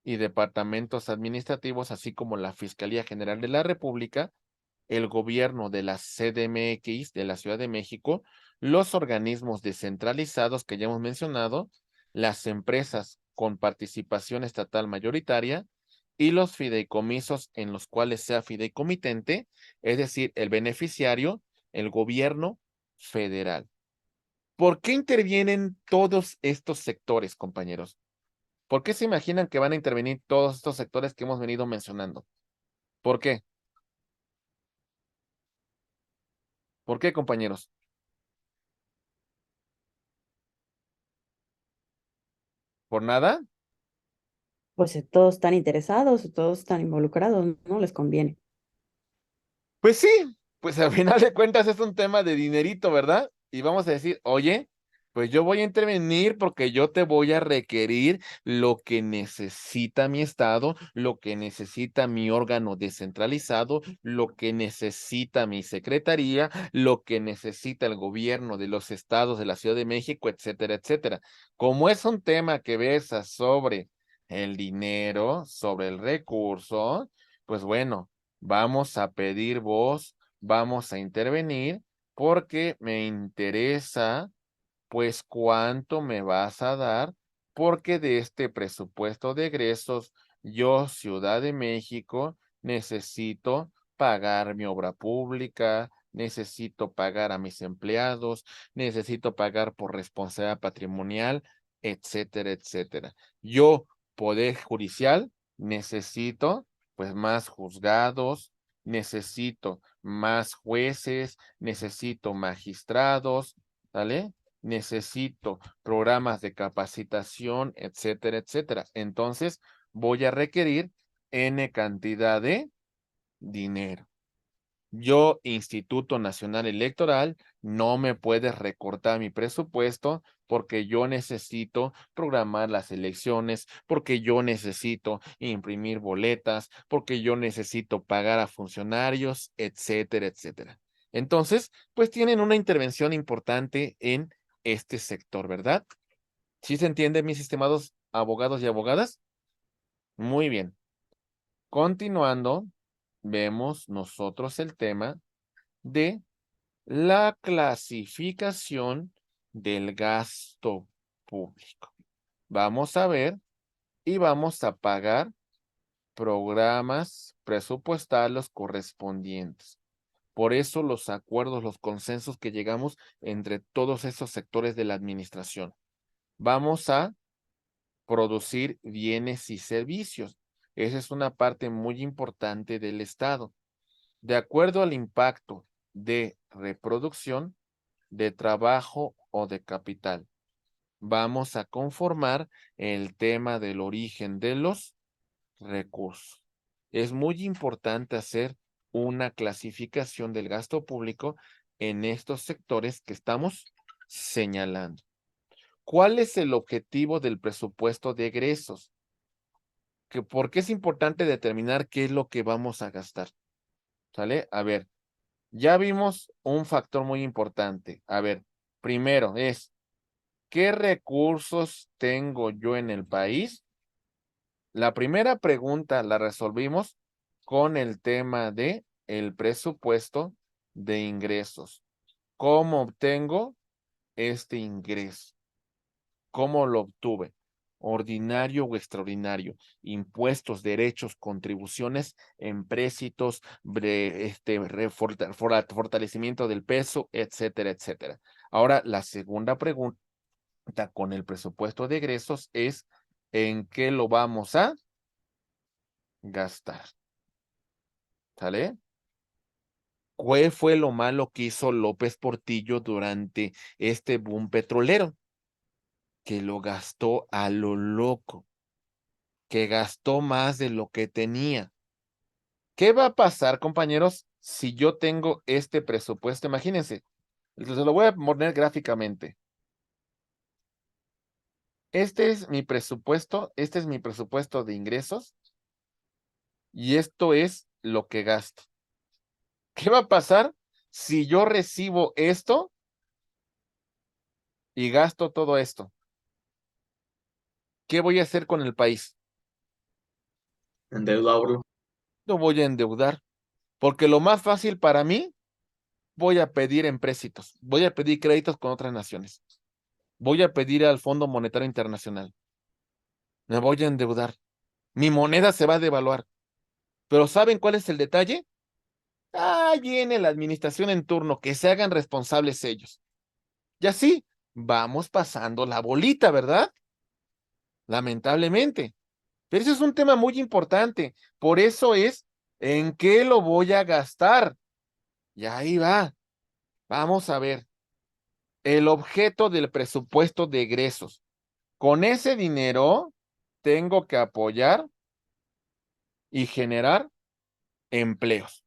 y departamentos administrativos, así como la Fiscalía General de la República, el gobierno de la CDMX de la Ciudad de México, los organismos descentralizados que ya hemos mencionado, las empresas con participación estatal mayoritaria y los fideicomisos en los cuales sea fideicomitente, es decir, el beneficiario, el gobierno federal. ¿Por qué intervienen todos estos sectores, compañeros? ¿Por qué se imaginan que van a intervenir todos estos sectores que hemos venido mencionando? ¿Por qué? ¿Por qué, compañeros? ¿Por nada? Pues todos están interesados, todos están involucrados, no les conviene. Pues sí, pues al final de cuentas es un tema de dinerito, ¿verdad? Y vamos a decir, oye, pues yo voy a intervenir porque yo te voy a requerir lo que necesita mi estado, lo que necesita mi órgano descentralizado, lo que necesita mi secretaría, lo que necesita el gobierno de los estados de la Ciudad de México, etcétera, etcétera. Como es un tema que versa sobre el dinero, sobre el recurso, pues bueno. Vamos a pedir voz, vamos a intervenir porque me interesa, pues, cuánto me vas a dar, porque de este presupuesto de egresos, yo, Ciudad de México, necesito pagar mi obra pública, necesito pagar a mis empleados, necesito pagar por responsabilidad patrimonial, etcétera, etcétera. Yo, Poder Judicial, necesito pues más juzgados, necesito más jueces, necesito magistrados, ¿vale? Necesito programas de capacitación, etcétera, etcétera. Entonces, voy a requerir N cantidad de dinero. Yo, Instituto Nacional Electoral, no me puedes recortar mi presupuesto porque yo necesito programar las elecciones, porque yo necesito imprimir boletas, porque yo necesito pagar a funcionarios, etcétera, etcétera. Entonces, pues tienen una intervención importante en este sector, ¿verdad? ¿Sí se entiende, mis estimados abogados y abogadas? Muy bien. Continuando, vemos nosotros el tema de la clasificación del gasto público. Vamos a ver y vamos a pagar programas presupuestales correspondientes. Por eso los acuerdos, los consensos que llegamos entre todos esos sectores de la administración. Vamos a producir bienes y servicios. Esa es una parte muy importante del Estado. De acuerdo al impacto de reproducción, de trabajo o de capital. Vamos a conformar el tema del origen de los recursos. Es muy importante hacer una clasificación del gasto público en estos sectores que estamos señalando. ¿Cuál es el objetivo del presupuesto de egresos? ¿Por qué es importante determinar qué es lo que vamos a gastar? ¿Sale? A ver, ya vimos un factor muy importante. A ver, primero es, ¿qué recursos tengo yo en el país? La primera pregunta la resolvimos con el tema de el presupuesto de ingresos. ¿Cómo obtengo este ingreso? ¿Cómo lo obtuve? Ordinario o extraordinario, impuestos, derechos, contribuciones, empréstitos, fortalecimiento del peso, etcétera, etcétera. Ahora, la segunda pregunta con el presupuesto de egresos es en qué lo vamos a gastar. ¿Sale? ¿Cuál fue lo malo que hizo López Portillo durante este boom petrolero? Que lo gastó a lo loco, que gastó más de lo que tenía. ¿Qué va a pasar, compañeros, si yo tengo este presupuesto? Imagínense, se lo voy a poner gráficamente. Este es mi presupuesto de ingresos y esto es lo que gasto. ¿Qué va a pasar si yo recibo esto y gasto todo esto? ¿Qué voy a hacer con el país? endeudarlo. Lo voy a endeudar, porque lo más fácil para mí, voy a pedir empréstitos, voy a pedir créditos con otras naciones, voy a pedir al Fondo Monetario Internacional, me voy a endeudar, mi moneda se va a devaluar. Pero ¿saben cuál es el detalle? Ah, viene la administración en turno, que se hagan responsables ellos. Y así vamos pasando la bolita, ¿verdad? Lamentablemente. Pero ese es un tema muy importante. Por eso es, ¿en qué lo voy a gastar? Y ahí va. Vamos a ver. El objeto del presupuesto de egresos. Con ese dinero tengo que apoyar y generar empleos.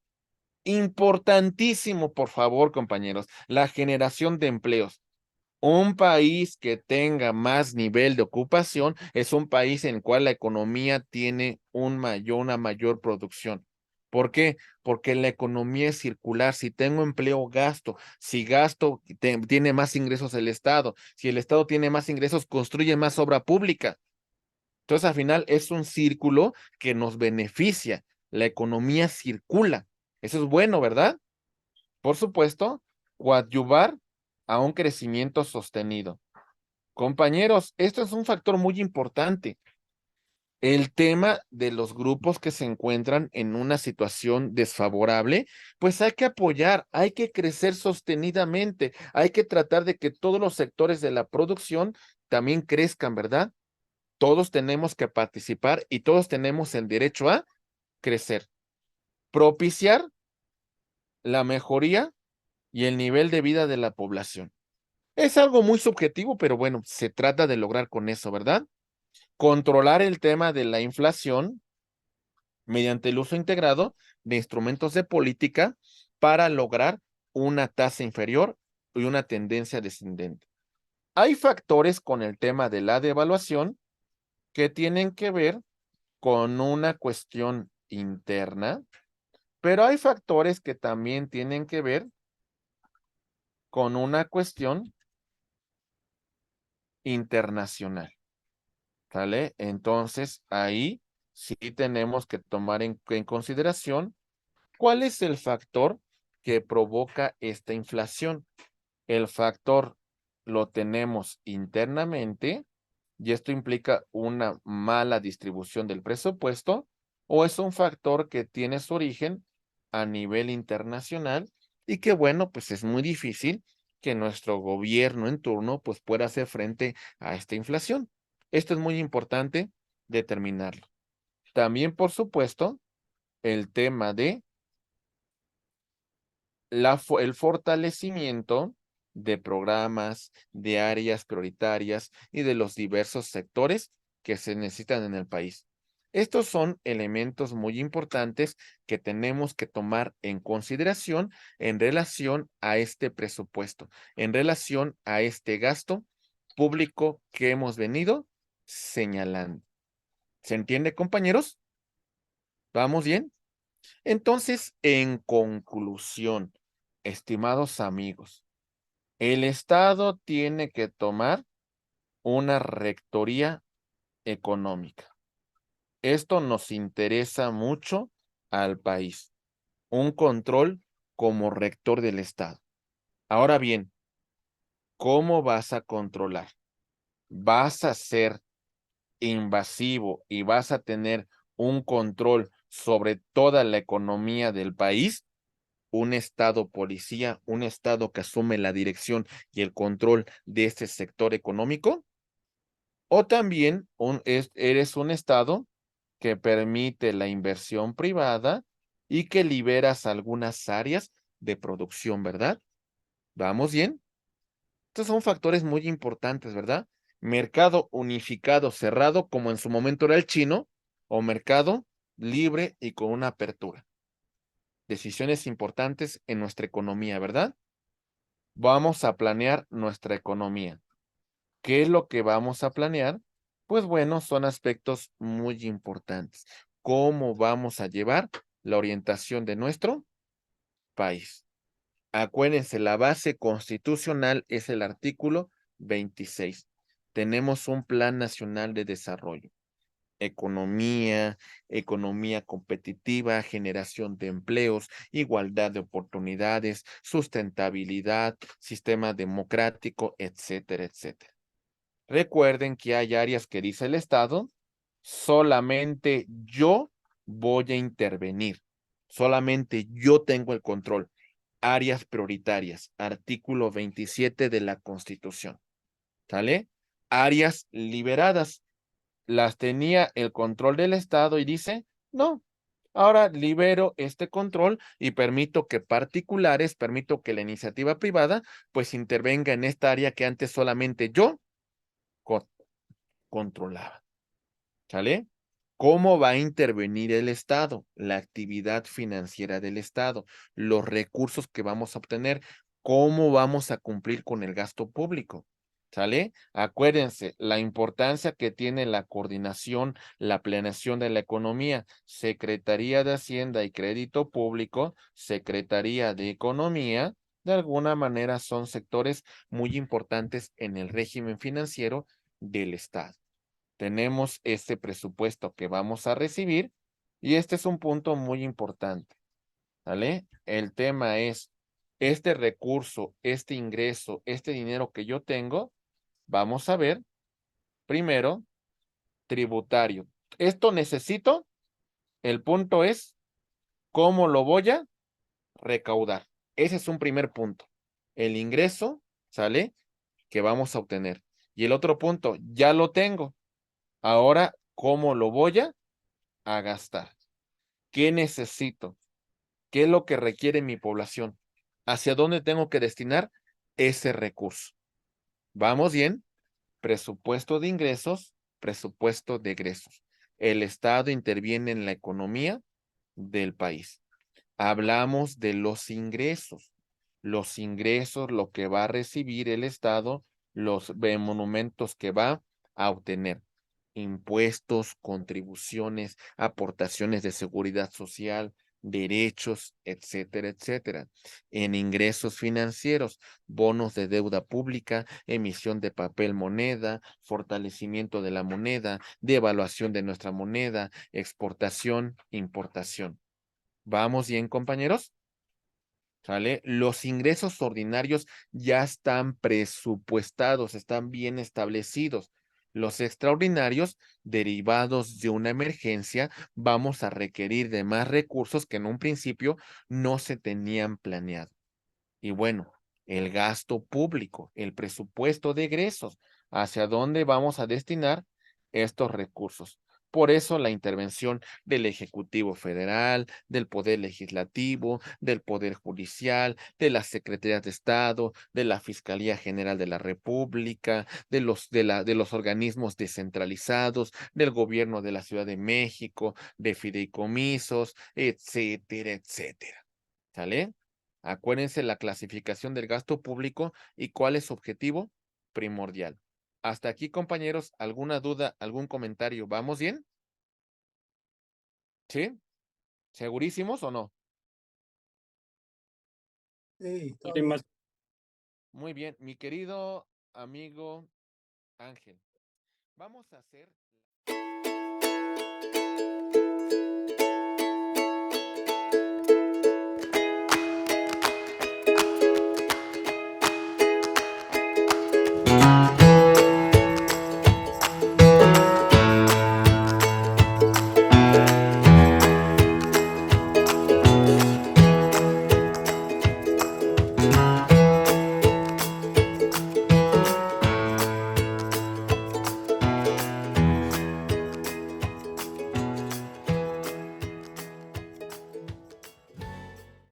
Importantísimo, por favor, compañeros, la generación de empleos. Un país que tenga más nivel de ocupación es un país en el cual la economía tiene una mayor producción. ¿Por qué? Porque la economía es circular. Si tengo empleo, gasto. Si gasto, tiene más ingresos el Estado. Si el Estado tiene más ingresos, construye más obra pública. Entonces, al final, es un círculo que nos beneficia. La economía circula. Eso es bueno, ¿verdad? Por supuesto, coadyuvar a un crecimiento sostenido. Compañeros, esto es un factor muy importante. El tema de los grupos que se encuentran en una situación desfavorable, pues hay que apoyar, hay que crecer sostenidamente, hay que tratar de que todos los sectores de la producción también crezcan, ¿verdad? Todos tenemos que participar y todos tenemos el derecho a crecer. Propiciar la mejoría y el nivel de vida de la población. Es algo muy subjetivo, pero bueno, se trata de lograr con eso, ¿verdad? Controlar el tema de la inflación mediante el uso integrado de instrumentos de política para lograr una tasa inferior y una tendencia descendente. Hay factores con el tema de la devaluación que tienen que ver con una cuestión interna, pero hay factores que también tienen que ver con una cuestión internacional. ¿Sale? Entonces, ahí sí tenemos que tomar en consideración cuál es el factor que provoca esta inflación. El factor lo tenemos internamente y esto implica una mala distribución del presupuesto o es un factor que tiene su origen a nivel internacional y que bueno, pues es muy difícil que nuestro gobierno en turno pues pueda hacer frente a esta inflación. Esto es muy importante determinarlo. También, por supuesto, el tema de el fortalecimiento de programas, de áreas prioritarias y de los diversos sectores que se necesitan en el país. Estos son elementos muy importantes que tenemos que tomar en consideración en relación a este presupuesto, en relación a este gasto público que hemos venido señalando. ¿Se entiende, compañeros? ¿Vamos bien? Entonces, en conclusión, estimados amigos, el Estado tiene que tomar una rectoría económica. Esto nos interesa mucho al país. Un control como rector del Estado. Ahora bien, ¿cómo vas a controlar? ¿Vas a ser invasivo y vas a tener un control sobre toda la economía del país? Un Estado policía, un Estado que asume la dirección y el control de este sector económico, o también eres un Estado que permite la inversión privada y que liberas algunas áreas de producción, ¿verdad? ¿Vamos bien? Estos son factores muy importantes, ¿verdad? Mercado unificado, cerrado, como en su momento era el chino, o mercado libre y con una apertura. Decisiones importantes en nuestra economía, ¿verdad? Vamos a planear nuestra economía. ¿Qué es lo que vamos a planear? Pues bueno, son aspectos muy importantes. ¿Cómo vamos a llevar la orientación de nuestro país? Acuérdense, la base constitucional es el artículo 26. Tenemos un plan nacional de desarrollo. economía, economía competitiva, generación de empleos, igualdad de oportunidades, sustentabilidad, sistema democrático, etcétera, etcétera. Recuerden que hay áreas que dice el Estado, solamente yo voy a intervenir, solamente yo tengo el control. Áreas prioritarias, artículo 27 de la Constitución. ¿Sale? Áreas liberadas, las tenía el control del Estado y dice, no, ahora libero este control y permito que particulares, permito que la iniciativa privada, pues intervenga en esta área que antes solamente yo co controlaba. ¿Sale? ¿Cómo va a intervenir el Estado? La actividad financiera del Estado, los recursos que vamos a obtener, cómo vamos a cumplir con el gasto público. ¿Sale? Acuérdense, la importancia que tiene la coordinación, la planeación de la economía, Secretaría de Hacienda y Crédito Público, Secretaría de Economía, de alguna manera son sectores muy importantes en el régimen financiero del Estado. Tenemos este presupuesto que vamos a recibir y este es un punto muy importante, ¿vale? El tema es, este recurso, este ingreso, este dinero que yo tengo, vamos a ver, primero, tributario. Esto necesito, el punto es, ¿cómo lo voy a recaudar? Ese es un primer punto. El ingreso, ¿sale? Que vamos a obtener. Y el otro punto, ya lo tengo. Ahora, ¿cómo lo voy a gastar? ¿Qué necesito? ¿Qué es lo que requiere mi población? ¿Hacia dónde tengo que destinar ese recurso? ¿Vamos bien? Presupuesto de ingresos, presupuesto de egresos. El Estado interviene en la economía del país. Hablamos de los ingresos. Los ingresos, lo que va a recibir el Estado, los monumentos que va a obtener. Impuestos, contribuciones, aportaciones de seguridad social, derechos, etcétera, etcétera. En ingresos financieros, bonos de deuda pública, emisión de papel moneda, fortalecimiento de la moneda, devaluación de nuestra moneda, exportación, importación. ¿Vamos bien, compañeros? ¿Sale? Los ingresos ordinarios ya están presupuestados, están bien establecidos. Los extraordinarios, derivados de una emergencia, vamos a requerir de más recursos que en un principio no se tenían planeado. Y bueno, el gasto público, el presupuesto de egresos, ¿hacia dónde vamos a destinar estos recursos? Por eso la intervención del Ejecutivo Federal, del Poder Legislativo, del Poder Judicial, de las Secretarías de Estado, de la Fiscalía General de la República, de los organismos descentralizados, del gobierno de la Ciudad de México, de fideicomisos, etcétera, etcétera. ¿Sale? Acuérdense la clasificación del gasto público y cuál es su objetivo primordial. Hasta aquí, compañeros, ¿alguna duda, algún comentario? ¿Vamos bien? ¿Sí? ¿Segurísimos o no? Sí, todo Sí, bien. más Muy bien, mi querido amigo Ángel, vamos a hacer